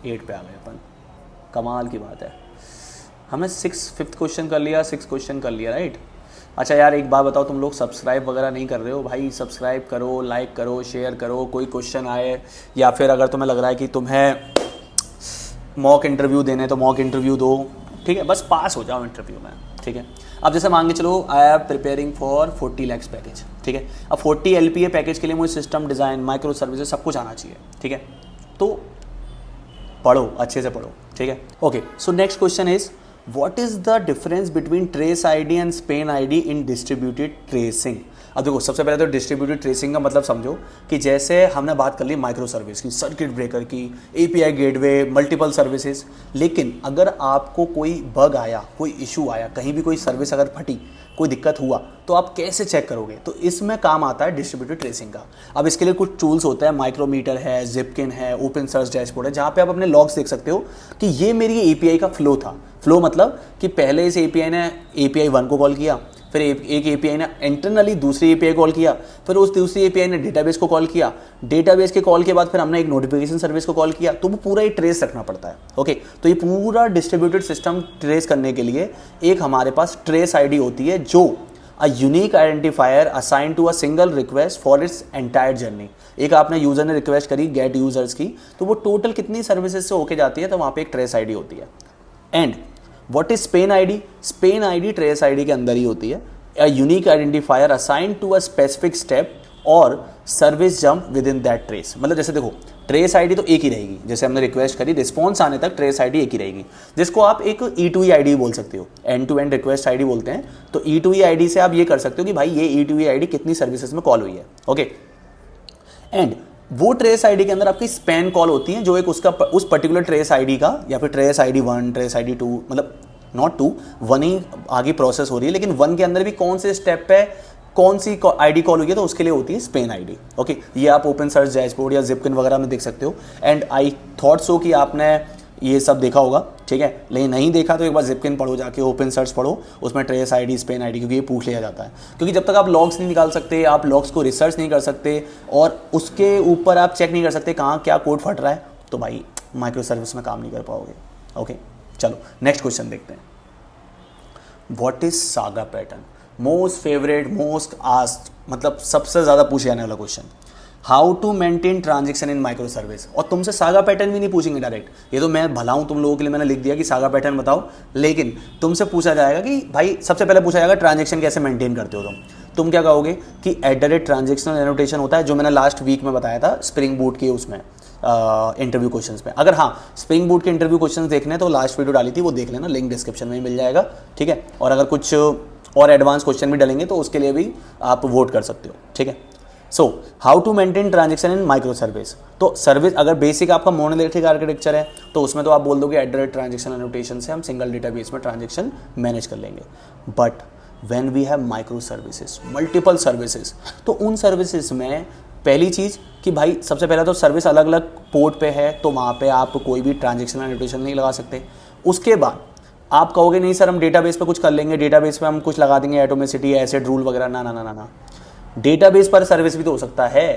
8 पे आ गए अपन. कमाल की बात है, हमने 5th क्वेश्चन कर लिया, 6th क्वेश्चन कर लिया, राइट. अच्छा यार एक बात बताओ, तुम लोग सब्सक्राइब वगैरह नहीं कर रहे हो भाई, सब्सक्राइब करो, लाइक करो, शेयर करो. कोई क्वेश्चन आए या फिर अगर तुम्हें लग रहा है कि तुम्हें मॉक इंटरव्यू देने तो मॉक इंटरव्यू दो. ठीक है, बस पास हो जाओ इंटरव्यू में. ठीक है, अब जैसे मान के चलो I am preparing for 40 lakhs package. ठीक है, अब 40 LPA पैकेज के लिए मुझे सिस्टम डिज़ाइन, माइक्रो सर्विसेज सब कुछ आना चाहिए. ठीक है, तो पढ़ो, अच्छे से पढ़ो. ठीक है, okay. So next question is what is the difference between trace ID and Spain ID in distributed tracing. अब देखो सबसे पहले तो डिस्ट्रीब्यूटेड ट्रेसिंग का मतलब समझो कि जैसे हमने बात कर ली माइक्रो सर्विस की, सर्किट ब्रेकर की, API गेटवे, मल्टीपल सर्विसेज. लेकिन अगर आपको कोई बग आया, कोई इशू आया, कहीं भी कोई सर्विस अगर फटी, कोई दिक्कत हुआ, तो आप कैसे चेक करोगे. तो इसमें काम आता है डिस्ट्रीब्यूटेड ट्रेसिंग का. अब इसके लिए कुछ टूल्स होते हैं, माइक्रोमीटर है, जिपकिन है, ओपन सोर्स डैशबोर्ड है, जहाँ पे आप अपने लॉग्स देख सकते हो कि ये मेरी API का फ्लो था. फ्लो मतलब कि पहले इस API ने API 1 को कॉल किया, फिर एक API ने इंटरनली दूसरी API कॉल किया, फिर उस दूसरी API ने डेटाबेस को कॉल किया, डेटाबेस के कॉल के बाद फिर हमने एक नोटिफिकेशन सर्विस को कॉल किया. तो वो पूरा ही ट्रेस रखना पड़ता है. ओके, तो ये पूरा डिस्ट्रीब्यूटेड सिस्टम ट्रेस करने के लिए एक हमारे पास ट्रेस आईडी होती है जो a unique identifier assign to a single request for its entire journey. एक आपने यूजर ने रिक्वेस्ट करी गेट यूजर्स की, तो वो टोटल कितनी सर्विसेज से होके जाती है, तो वहाँ पे एक ट्रेस आईडी होती है. And what is span ID. Span ID trace ID के अंदर ही होती है. A unique identifier assign to a specific step और service jump within that trace. मतलब जैसे देखो ट्रेस आईडी तो एक ही रहेगी, जैसे हमने रिक्वेस्ट करी, रिस्पॉन्स आने तक ट्रेस आईडी एक ही रहेगी, जिसको आप एक E2E आईडी बोल सकते हो, end to end request ID बोलते हैं. तो E2E आईडी से आप ये कर सकते हो कि भाई ये E2E आईडी कितनी सर्विसेज में कॉल हुई है. ओके, एंड वो ट्रेस आईडी के अंदर आपकी स्पैन कॉल होती है जो एक उसका उस पर्टिकुलर ट्रेस आईडी का, या फिर ट्रेस आईडी 1, ट्रेस आईडी 2, मतलब नॉट 2, 1 ही आगे प्रोसेस हो रही है, लेकिन 1 के अंदर भी कौन से स्टेप पे कौन सी आईडी कॉल हुई है, तो उसके लिए होती है स्पेन आईडी. ओके, ये आप ओपन सर्च डैशबोर्ड या जिपकिन वगैरह में देख सकते हो. एंड आई थॉट सो कि आपने ये सब देखा होगा. ठीक है, लेकिन नहीं देखा तो एक बार जिपकिन पढ़ो, जाके ओपन सर्च पढ़ो, उसमें ट्रेस आईडी, स्पेन आईडी, क्योंकि ये पूछ लिया जाता है. क्योंकि जब तक आप लॉग्स नहीं निकाल सकते, आप लॉग्स को रिसर्च नहीं कर सकते और उसके ऊपर आप चेक नहीं कर सकते कहाँ क्या कोड फट रहा है, तो भाई माइक्रो सर्विस में काम नहीं कर पाओगे. ओके, चलो नेक्स्ट क्वेश्चन देखते हैं. What is saga pattern. Most favorite, most asked, मतलब सबसे ज़्यादा पूछे जाने वाला question. How to maintain transaction in micro service. और तुमसे सागा पैटर्न भी नहीं पूछेंगे डायरेक्ट, ये तो मैं भला हूँ तुम लोगों के लिए, मैंने लिख दिया कि सागा पैटर्न बताओ, लेकिन तुमसे पूछा जाएगा कि भाई सबसे पहले पूछा जाएगा ट्रांजेक्शन कैसे मेंटेन करते हो तुम क्या कहोगे कि @ एनोटेशन होता है, जो मैंने लास्ट वीक में बताया था स्प्रिंग बूट के उसमें इंटरव्यू क्वेश्चंस में. अगर हाँ स्प्रिंग बूट के इंटरव्यू क्वेश्चंस देखने तो लास्ट वीडियो डाली थी, वो देख लेना, लिंक डिस्क्रिप्शन में ही मिल जाएगा. ठीक है, और अगर कुछ और एडवांस क्वेश्चन भी डालेंगे तो उसके लिए भी आप वोट कर सकते हो. ठीक है, so how to maintain transaction in micro service. तो सर्विस अगर बेसिक आपका मोनोलिथिक आर्किटेक्चर है तो उसमें तो आप बोल दोगे @ ट्रांजेक्शन एनोटेशन से हम सिंगल डेटाबेस में ट्रांजेक्शन मैनेज कर लेंगे. But when we have micro services, multiple services, तो उन सर्विसेज में पहली चीज़ कि भाई सबसे पहले तो सर्विस अलग अलग पोर्ट पे है, तो वहाँ पे आप कोई भी ट्रांजेक्शन एनोटेशन नहीं लगा सकते. उसके बाद आप कहोगे नहीं सर हम डेटाबेस पे कुछ कर लेंगे, डेटाबेस पे हम कुछ लगा देंगे, एटोमेसिटी, एसिड रूल वगैरह. ना ना ना ना ना, डेटाबेस पर सर्विस भी तो हो सकता है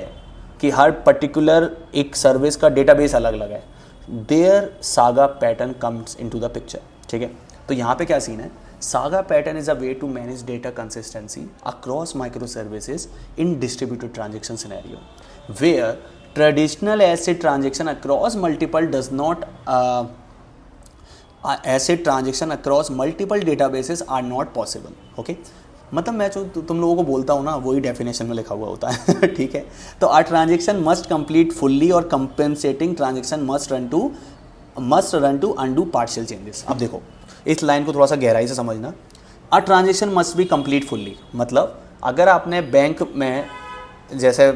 कि हर पर्टिकुलर एक सर्विस का डेटाबेस अलग अलग है. There saga pattern comes into the picture. ठीक है, तो यहाँ पे क्या सीन है, saga pattern is a way to manage data consistency across micro services in distributed transaction scenario where traditional ACID transaction across multiple does not ACID transaction across multiple databases are not possible. Okay, मतलब मैं जो तुम लोगों को बोलता हूँ ना वही डेफिनेशन में लिखा हुआ होता है. ठीक है, तो uh transaction must complete fully और compensating transaction must run to undo partial changes. अब देखो इस लाइन को थोड़ा सा गहराई से समझना. A transaction must be complete fully, मतलब अगर आपने बैंक में, जैसे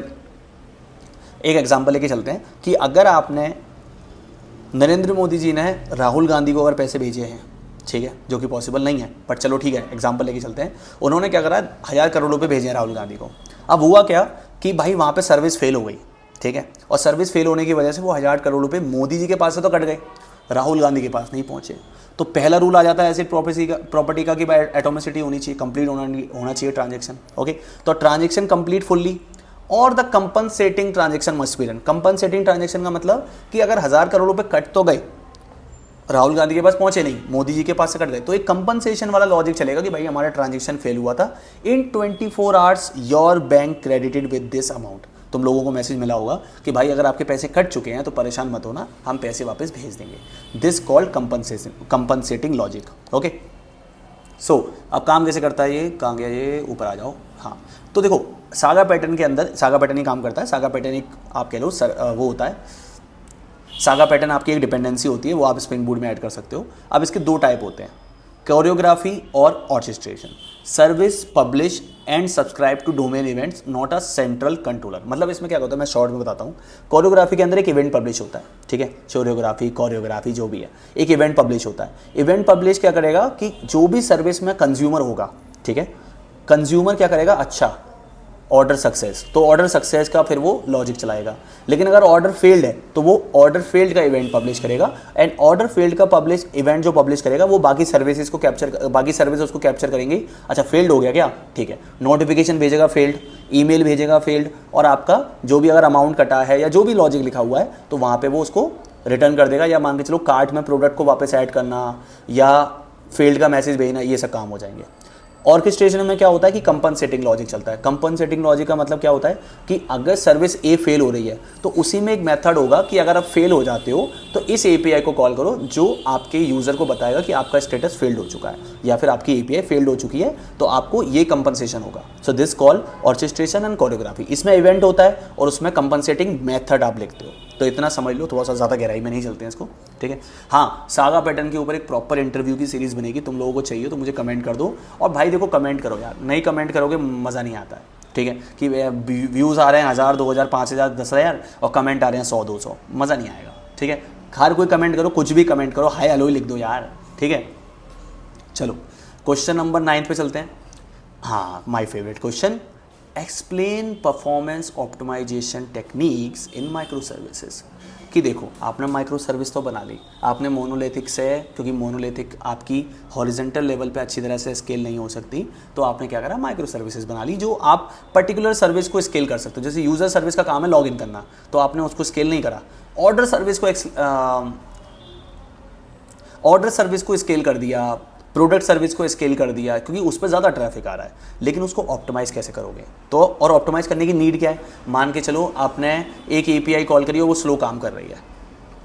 एक एग्जांपल लेके चलते हैं कि अगर आपने नरेंद्र मोदी जी ने राहुल गांधी को अगर पैसे भेजे हैं, ठीक है, जो कि पॉसिबल नहीं है, बट चलो ठीक है, एग्जाम्पल लेके चलते हैं। उन्होंने क्या करा, 1000 करोड़ रुपए भेजे हैं राहुल गांधी को। अब हुआ क्या कि भाई वहाँ पे सर्विस फेल हो गई, ठीक है, और सर्विस फेल होने की वजह से वो 1000 करोड़ रुपए मोदी जी के पास से तो कट गए, राहुल गांधी के पास नहीं पहुंचे। तो पहला रूल आ जाता है एसिड प्रॉपर्टी का कि भाई एटोमिसिटी होनी चाहिए, कंप्लीट होना चाहिए ट्रांजेक्शन। ओके, तो ट्रांजेक्शन कंप्लीट फुल्ली और the compensating transaction must be run. Compensating transaction का मतलब कि अगर 1000 करोड़ रुपए कट तो गए, राहुल गांधी के पास पहुंचे नहीं, मोदी जी के पास से कट गए, तो एक कंपनसेशन वाला लॉजिक चलेगा कि भाई हमारा ट्रांजेक्शन फेल हुआ था, इन 24 hours your bank credited with this amount. तुम लोगों को मैसेज मिला होगा कि भाई अगर आपके पैसे कट चुके हैं तो परेशान मत होना, हम पैसे वापस भेज देंगे। This called compensating logic. Okay, so अब काम कैसे करता है ये, कहाँ गया ये, ऊपर आ जाओ। हाँ, तो देखो सागा पैटर्न के अंदर, सागा पैटर्न ही काम करता है। सागा पैटर्न एक आप कह लो वो होता है, सागा पैटर्न आपकी एक डिपेंडेंसी होती है, वो आप स्प्रिंग बूट में ऐड कर सकते हो। अब इसके दो टाइप होते हैं, कोरियोग्राफी और orchestration. Service publish and subscribe to domain events not a central controller. मतलब इसमें क्या होता है, मैं शॉर्ट में बताता हूँ। कोरियोग्राफी के अंदर एक इवेंट पब्लिश होता है, ठीक है, कोरियोग्राफी जो भी है, एक इवेंट पब्लिश होता है। इवेंट पब्लिश क्या करेगा कि जो भी सर्विस में कंज्यूमर होगा, ठीक है, कंज्यूमर क्या करेगा, अच्छा ऑर्डर सक्सेस, तो ऑर्डर सक्सेस का फिर वो लॉजिक चलाएगा। लेकिन अगर ऑर्डर फेल्ड है तो वो ऑर्डर फेल्ड का इवेंट पब्लिश करेगा, एंड ऑर्डर फेल्ड का पब्लिश इवेंट जो पब्लिश करेगा वो बाकी सर्विसेज को कैप्चर करेंगे। अच्छा फेल्ड हो गया क्या, ठीक है, नोटिफिकेशन भेजेगा फेल्ड, ईमेल भेजेगा फेल्ड, और आपका जो भी अगर अमाउंट कटा है या जो भी लॉजिक लिखा हुआ है तो वहाँ पे वो उसको रिटर्न कर देगा, या मान के चलो कार्ट में प्रोडक्ट को वापस ऐड करना या फेल्ड का मैसेज भेजना, ये सब काम हो जाएंगे। ऑर्केस्ट्रेशन में क्या होता है कि कंपनसेटिंग लॉजिक चलता है। कंपनसेटिंग लॉजिक का मतलब क्या होता है कि अगर सर्विस ए फेल हो रही है तो उसी में एक मेथड होगा कि अगर आप फेल हो जाते हो तो इस एपीआई को कॉल करो जो आपके यूज़र को बताएगा कि आपका स्टेटस फेल्ड हो चुका है या फिर आपकी एपीआई फेल्ड हो चुकी है, तो आपको ये कंपनसेशन होगा। So this call orchestration and choreography. इसमें इवेंट होता है और उसमें कंपनसेटिंग मेथड आप लिखते हो, तो इतना समझ लो, थोड़ा सा ज़्यादा गहराई में नहीं चलते हैं इसको, ठीक है। हाँ, सागा पैटर्न के ऊपर एक प्रॉपर इंटरव्यू की सीरीज़ बनेगी, तुम लोगों को चाहिए तो मुझे कमेंट कर दो। और भाई देखो कमेंट करो यार, नहीं कमेंट करोगे मज़ा नहीं आता है, ठीक है, कि व्यूज़ आ रहे हैं 1000, 2000, 5000, 10,000 और कमेंट आ रहे हैं 100, 200, मज़ा नहीं आएगा, ठीक है। हर कोई कमेंट करो, कुछ भी कमेंट करो, हाय हेलो ही लिख दो यार, ठीक है। चलो क्वेश्चन नंबर 9 पे चलते हैं। हाँ, my favorite question, explain performance optimization techniques in micro services. कि देखो आपने माइक्रो सर्विस तो बना ली, आपने मोनोलिथिक से, क्योंकि मोनोलिथिक आपकी हॉरिजेंटल लेवल पे अच्छी तरह से स्केल नहीं हो सकती, तो आपने क्या करा, माइक्रो सर्विसेज बना ली जो आप पर्टिकुलर सर्विस को स्केल कर सकते हो। जैसे यूज़र सर्विस का काम है लॉग इन करना, तो आपने उसको स्केल नहीं करा। ऑर्डर सर्विस को स्केल कर दिया, प्रोडक्ट सर्विस को स्केल कर दिया, क्योंकि उस पर ज़्यादा ट्रैफिक आ रहा है, लेकिन उसको ऑप्टिमाइज़ कैसे करोगे। तो और ऑप्टिमाइज़ करने की नीड क्या है, मान के चलो आपने एक एपीआई कॉल करी और वो स्लो काम कर रही है,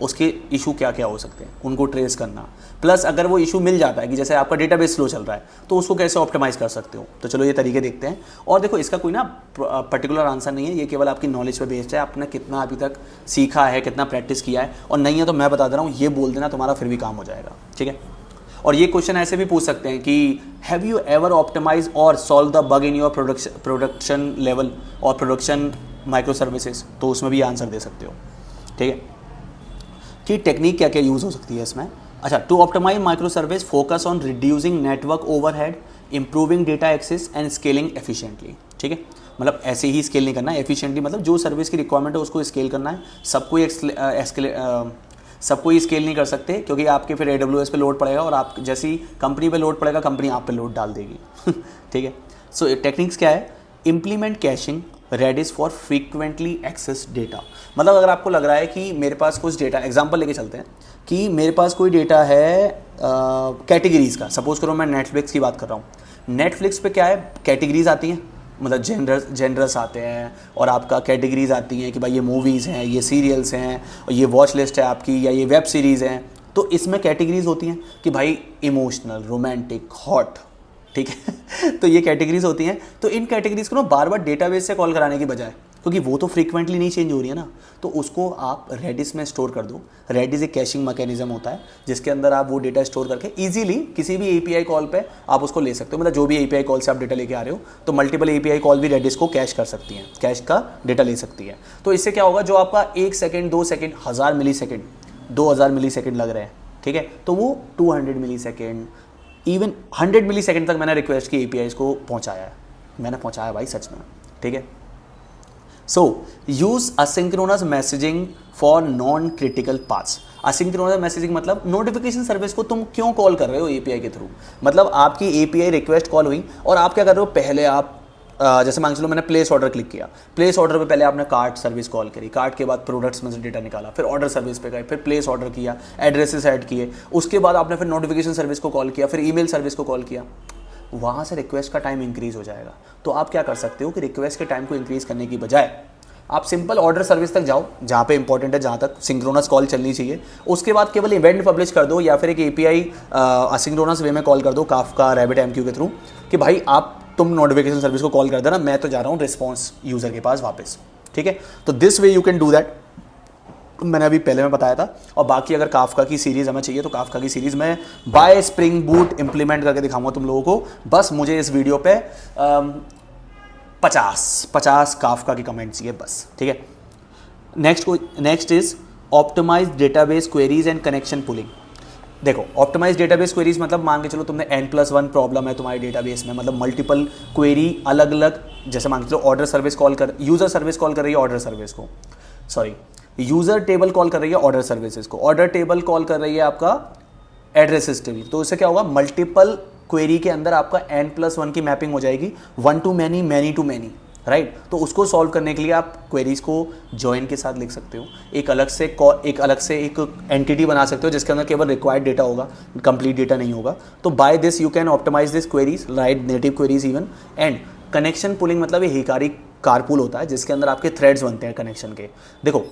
उसके इशू क्या क्या हो सकते हैं, उनको ट्रेस करना, प्लस अगर वो इशू मिल जाता है कि जैसे आपका डेटाबेस स्लो चल रहा है तो उसको कैसे ऑप्टिमाइज़ कर सकते हो। तो चलो ये तरीके देखते हैं। और देखो इसका कोई ना पर्टिकुलर आंसर नहीं है, ये केवल आपकी नॉलेज पे बेस्ड है, आपने कितना अभी तक सीखा है, कितना प्रैक्टिस किया है, और नहीं है तो मैं बता दे रहा हूँ, ये बोल देना, तुम्हारा फिर भी काम हो जाएगा, ठीक है। और ये क्वेश्चन ऐसे भी पूछ सकते हैं कि हैव यू एवर ऑप्टिमाइज और solve the bug in your production level और प्रोडक्शन माइक्रो सर्विसेज, तो उसमें भी आंसर दे सकते हो, ठीक है। कि टेक्निक क्या क्या यूज़ हो सकती है इसमें। अच्छा, to optimize micro service focus on reducing network overhead, improving data access and scaling efficiently, ठीक है। मतलब ऐसे ही स्केल नहीं करना है, एफिशिएंटली मतलब जो सर्विस की रिक्वायरमेंट है उसको स्केल करना है। सबको ही स्केल नहीं कर सकते, क्योंकि आपके फिर AWS पे लोड पड़ेगा और आप जैसी कंपनी पे लोड पड़ेगा, कंपनी आप पे लोड डाल देगी ठीक है। सो टेक्निक्स क्या है, implement caching Redis for frequently access data. मतलब अगर आपको लग रहा है कि मेरे पास कुछ डेटा, एग्जांपल लेके चलते हैं कि मेरे पास कोई डेटा है कैटेगरीज़ का, सपोज करो मैं नेटफ्लिक्स की बात कर रहा हूँ। नेटफ्लिक्स पे क्या है, कैटेगरीज आती हैं, मतलब जेंडर्स आते हैं और आपका कैटेगरीज आती हैं कि भाई ये मूवीज़ हैं, ये सीरियल्स हैं, और ये वॉच लिस्ट है आपकी, या ये वेब सीरीज़ हैं। तो इसमें कैटेगरीज होती हैं कि भाई इमोशनल, रोमांटिक, हॉट, ठीक है तो ये कैटेगरीज होती हैं। तो इन कैटेगरीज को ना बार बार डेटाबेस से कॉल कराने की बजाय, क्योंकि वो तो फ्रीक्वेंटली नहीं चेंज हो रही है ना, तो उसको आप रेडिस में स्टोर कर दो। रेडिस एक कैशिंग मैकेनिज्म होता है जिसके अंदर आप वो डेटा स्टोर करके इजीली किसी भी एपीआई कॉल पे आप उसको ले सकते हो। मतलब जो भी एपीआई कॉल से आप डेटा लेके आ रहे हो, तो मल्टीपल एपीआई कॉल भी रेडिस को कैश कर सकती हैं, कैश का डेटा ले सकती है। तो इससे क्या होगा, जो आपका 1 सेकेंड, 2 सेकेंड, 1000 मिली सेकेंड, 2000 मिली सेकेंड लग रहे हैं, ठीक है, तो वो 200 मिली सेकेंड, इवन 100 मिली सेकेंड तक मैंने रिक्वेस्ट की APIs को पहुंचाया है, मैंने पहुंचाया भाई सच में, ठीक है। So use asynchronous messaging for non critical paths. Asynchronous messaging मतलब नोटिफिकेशन सर्विस को तुम क्यों कॉल कर रहे हो API के थ्रू, मतलब आपकी API रिक्वेस्ट कॉल हुई और आप क्या कर रहे हो, पहले आप जैसे मान चलो मैंने प्लेस ऑर्डर क्लिक किया, प्लेस ऑर्डर पे पहले आपने कार्ट सर्विस कॉल करी, कार्ट के बाद प्रोडक्ट्स में से डेटा निकाला, फिर ऑर्डर सर्विस पे गए, फिर प्लेस ऑर्डर किया, एड्रेसेस ऐड किए, उसके बाद आपने फिर नोटिफिकेशन सर्विस को कॉल किया, फिर ईमेल सर्विस को कॉल किया, वहाँ से रिक्वेस्ट का टाइम इंक्रीज हो जाएगा। तो आप क्या कर सकते हो कि रिक्वेस्ट के टाइम को इंक्रीज करने की बजाय आप सिंपल ऑर्डर सर्विस तक जाओ, जहाँ पे इंपॉर्टेंट है, जहाँ तक सिंक्रोनस कॉल चलनी चाहिए, उसके बाद केवल इवेंट पब्लिश कर दो या फिर एक API असिंक्रोनस वे में कॉल कर दो काफका RabbitMQ के थ्रू कि भाई आप तुम नोटिफिकेशन सर्विस को कॉल कर देना, मैं तो जा रहा हूँ रिस्पॉन्स यूजर के पास वापस, ठीक है। तो this way you can do that, मैंने अभी पहले में बताया था। और बाकी अगर काफका की सीरीज़ हमें चाहिए तो काफका की सीरीज़ में बाय स्प्रिंग बूट इंप्लीमेंट करके दिखाऊंगा तुम लोगों को। बस मुझे इस वीडियो पे 50 काफका की कमेंट चाहिए बस, ठीक है। Next is optimize database queries and connection pooling. देखो ऑप्टिमाइज डेटाबेस क्वेरीज मतलब मान के चलो तुमने N+1 प्रॉब्लम है तुम्हारे डेटाबेस में, मतलब मल्टीपल क्वेरी अलग अलग, जैसे मान के चलो ऑर्डर सर्विस कॉल कर, यूजर सर्विस कॉल कर रही है ऑर्डर सर्विस को, सॉरी यूजर टेबल कॉल कर रही है ऑर्डर सर्विसेज को, ऑर्डर टेबल कॉल कर रही है आपका एड्रेसेस टेबल, तो इससे क्या होगा, मल्टीपल क्वेरी के अंदर आपका N+1 की मैपिंग हो जाएगी, 1 to many, many to many, right. तो उसको सॉल्व करने के लिए आप क्वेरीज को जॉइन के साथ लिख सकते हो, एक अलग से एक एंटिटी बना सकते हो जिसके अंदर केवल रिक्वायर्ड डेटा होगा, कंप्लीट डेटा नहीं होगा। तो by this you can optimize this queries, right native queries even. And connection pooling मतलब ये हिकारी कारपूल होता है जिसके अंदर आपके थ्रेड्स बनते हैं कनेक्शन के। देखो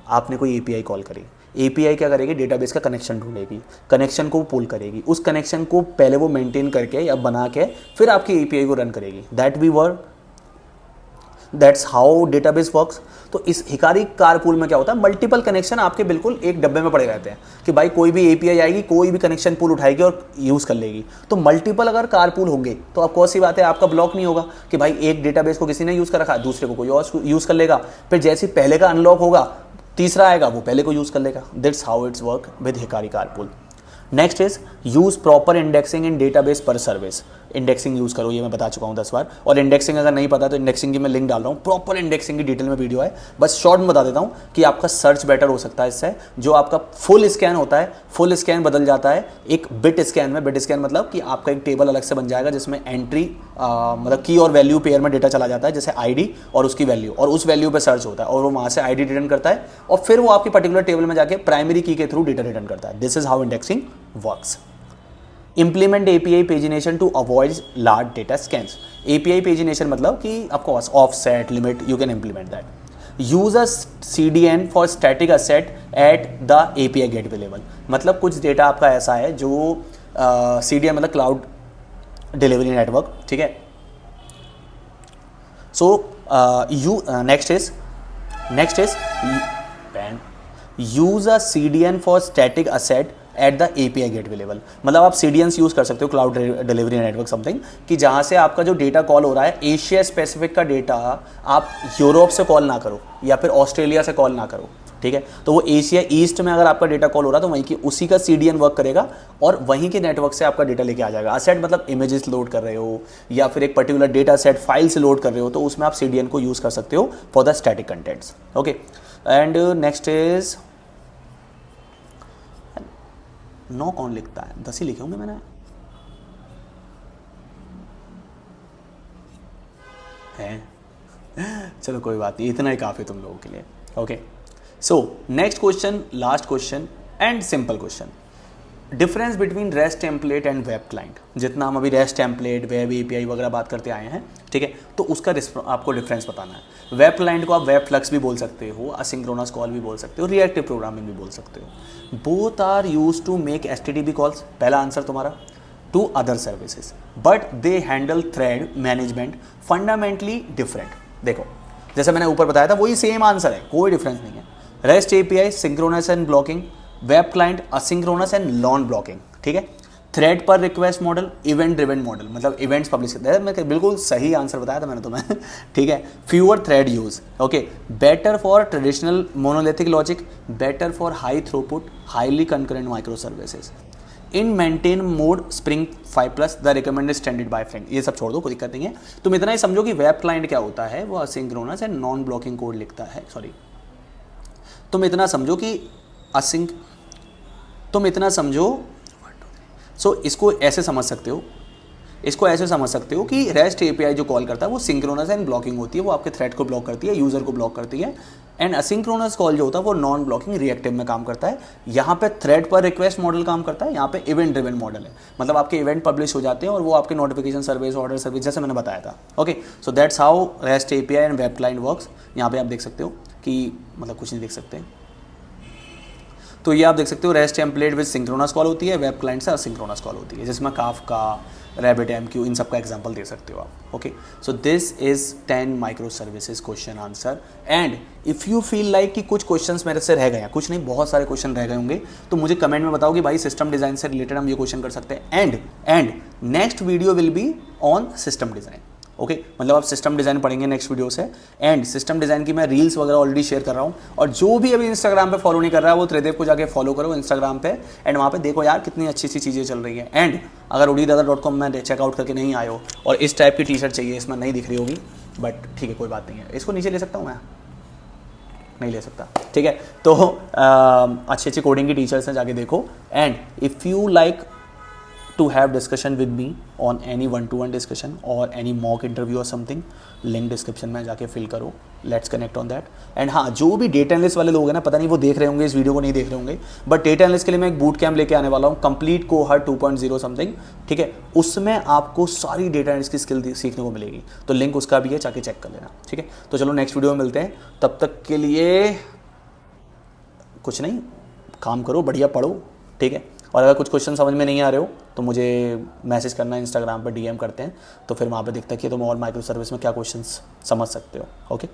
आपने कोई API कॉल करी, API क्या करेगी, डेटाबेस का कनेक्शन ढूंढेगी, कनेक्शन को पुल करेगी, उस कनेक्शन को पहले वो मेंटेन करके या बना के फिर आपकी API को रन करेगी। That's how database works. तो इस हिकारी कारपूल में क्या होता है, मल्टीपल कनेक्शन आपके बिल्कुल एक डब्बे में पड़े रहते हैं कि भाई कोई भी API आएगी, कोई भी कनेक्शन पूल उठाएगी और यूज़ कर लेगी। तो मल्टीपल अगर कारपूल होंगे तो अब कौन सी बात है, आपका ब्लॉक नहीं होगा कि भाई एक डेटाबेस को किसी ने यूज़ कर रखा है, दूसरे को कोई और यूज़ कर लेगा, फिर जैसे पहले का अनलॉक होगा तीसरा आएगा वो पहले को यूज़ कर लेगा। That's how it's work with Hikari carpool. Next is use proper indexing in database पर सर्विस। इंडेक्सिंग यूज करो, ये मैं बता चुका हूँ 10 बार। और इंडेक्सिंग अगर नहीं पता तो इंडेक्सिंग की मैं लिंक डाल रहा हूँ, प्रॉपर इंडेक्सिंग की डिटेल में वीडियो है, बस शॉर्ट में बता देता हूँ कि आपका सर्च बेटर हो सकता है इससे। जो आपका फुल स्कैन होता है, फुल स्कैन बदल जाता है एक बिट स्कैन में। बिट स्कैन मतलब कि आपका एक टेबल अलग से बन जाएगा जिसमें एंट्री मतलब की और वैल्यू पेयर में डेटा चला जाता है, जैसे ID और उसकी वैल्यू, और उस वैल्यू पे सर्च होता है और वो वहाँ से ID रिटर्न करता है और फिर वो आपकी पर्टिकुलर टेबल में जाके प्राइमरी की के थ्रू डेटा रिटर्न करता है। This is how indexing works. Implement API pagination to avoid large data scans. API pagination मतलब कि of course offset limit you can implement that. Use a CDN for static asset at the API gateway level. मतलब कुछ data आपका ऐसा है जो CDN मतलब cloud delivery network, ठीक है। So next is use a CDN for static asset at the API gateway level. मतलब आप CDNs यूज़ कर सकते हो, क्लाउड डिलीवरी नेटवर्क समथिंग, कि जहाँ से आपका जो डेटा कॉल हो रहा है एशिया स्पेसिफिक का डेटा आप यूरोप से कॉल ना करो या फिर ऑस्ट्रेलिया से कॉल ना करो, ठीक है। तो वो एशिया ईस्ट में अगर आपका डेटा कॉल हो रहा है तो वहीं की उसी का CDN वर्क करेगा और वहीं के नेटवर्क से आपका डेटा लेके आ जाएगा। असेट मतलब इमेजेस लोड कर रहे हो या फिर एक पर्टिकुलर डेटा सेट फाइल से लोड कर रहे हो तो उसमें आप CDN को यूज़ कर सकते हो for the static contents, okay. And next is 9 कौन लिखता है, 10 ही लिखे होंगे मैंने, हैं चलो कोई बात नहीं, इतना ही काफ़ी तुम लोगों के लिए, okay. So next question, last question and simple question, difference between rest template and web client. जितना हम अभी रेस्ट टेम्पलेट, वेब API वगैरह बात करते आए हैं, ठीक है, तो उसका आपको डिफरेंस बताना है। वेब क्लाइंट को आप वेब फ्लक्स भी बोल सकते हो, असिंक्रोनस कॉल भी बोल सकते हो, रिएक्टिव प्रोग्रामिंग भी बोल सकते हो। Both are used to make HTTP calls, पहला आंसर तुम्हारा, to other services, but they handle thread management fundamentally different. देखो जैसे मैंने ऊपर बताया था वही सेम आंसर है, कोई डिफरेंस नहीं है। Rest API synchronous and blocking, web client asynchronous and non blocking, ठीक है। थ्रेड पर request model, event driven model, मतलब इवेंट्स पब्लिश करते हैं। मैं बिल्कुल सही आंसर बताया था मैंने तुम्हें ठीक है। Fewer thread use, okay, better for traditional monolithic logic, better for high throughput highly concurrent micro services, in maintain mode spring 5+, the recommended standard by friend. ये सब छोड़ दो, कोई दिक्कत नहीं है। तुम इतना ही समझो कि वेब क्लाइंट क्या होता है, वो asynchronous and non blocking code लिखता है। सॉरी, तुम इतना समझो कि इसको ऐसे समझ सकते हो, कि रेस्ट एपीआई जो कॉल करता है वो सिंक्रोनस एंड ब्लॉकिंग होती है, वो आपके थ्रेड को ब्लॉक करती है, यूजर को ब्लॉक करती है। एंड असिंक्रोनस कॉल जो होता है वो नॉन ब्लॉकिंग रिएक्टिव में काम करता है। यहाँ पे थ्रेड पर रिक्वेस्ट मॉडल काम करता है, यहाँ पे इवेंट ड्रिवन मॉडल है, मतलब आपके इवेंट पब्लिश हो जाते हैं और वो आपके नोटिफिकेशन सर्विस, ऑर्डर सर्विस, जैसे मैंने बताया था। Okay, so that's how rest API and web client works. यहाँ पे आप देख सकते हो कि मतलब कुछ नहीं देख सकते, तो ये आप देख सकते हो rest template with synchronous call होती है, वेब क्लाइंट से असिंक्रोनस कॉल होती है, जिसमें काफका, RabbitMQ, इन सब का एग्जांपल दे सकते हो आप। Okay, so this is 10 micro services question answer. And if you feel like कि कुछ क्वेश्चंस मेरे से रह गए हैं, कुछ नहीं बहुत सारे क्वेश्चन रह गए होंगे, तो मुझे कमेंट में बताओ कि भाई सिस्टम डिज़ाइन से रिलेटेड हम ये क्वेश्चन कर सकते हैं। And next video will be on system design. Okay, मतलब आप सिस्टम डिज़ाइन पढ़ेंगे नेक्स्ट वीडियो से। एंड सिस्टम डिज़ाइन की मैं रील्स वगैरह ऑलरेडी शेयर कर रहा हूँ, और जो भी अभी इंस्टाग्राम पे फॉलो नहीं कर रहा है वो त्रिदेव को जाके फॉलो करो इंस्टाग्राम पे, एंड वहाँ पे देखो यार कितनी अच्छी अच्छी चीज़ें चल रही हैं। एंड अगर udidada.com में चेकआउट करके नहीं आए हो और इस टाइप की टी शर्ट चाहिए, इसमें नहीं दिख रही होगी बट ठीक है कोई बात नहीं है, इसको नीचे ले सकता हूँ मैं, नहीं ले सकता, ठीक है। तो अच्छी अच्छी कोडिंग की टीचर्स हैं, जाके देखो। And if you like to have discussion with me on any one-to-one discussion or any mock interview or something, link description में जाके fill करो, let's connect on that। and हाँ, जो भी डेटा एनालिस्ट वाले लोग हैं ना, पता नहीं वो देख रहे होंगे इस वीडियो को, नहीं देख रहे होंगे, बट डेटा एनालिस्ट के लिए मैं एक बूट कैम्प लेके आने वाला हूँ, कंप्लीट कोहर्ट 2.0 समथिंग, ठीक है। उसमें आपको सारी डेटा एनालिस्ट की स्किल सीखने को मिलेगी, तो लिंक उसका भी है, जाके चेक कर लेना, ठीक है। तो चलो नेक्स्ट वीडियो में मिलते हैं, तब तक के लिए कुछ नहीं, काम करो, बढ़िया पढ़ो, ठीक है। और अगर कुछ क्वेश्चन समझ में नहीं आ रहे हो तो मुझे मैसेज करना, इंस्टाग्राम पर DM करते हैं, तो फिर वहाँ पे देखते हैं कि तुम और माइक्रो सर्विस में क्या क्वेश्चंस समझ सकते हो। ओके।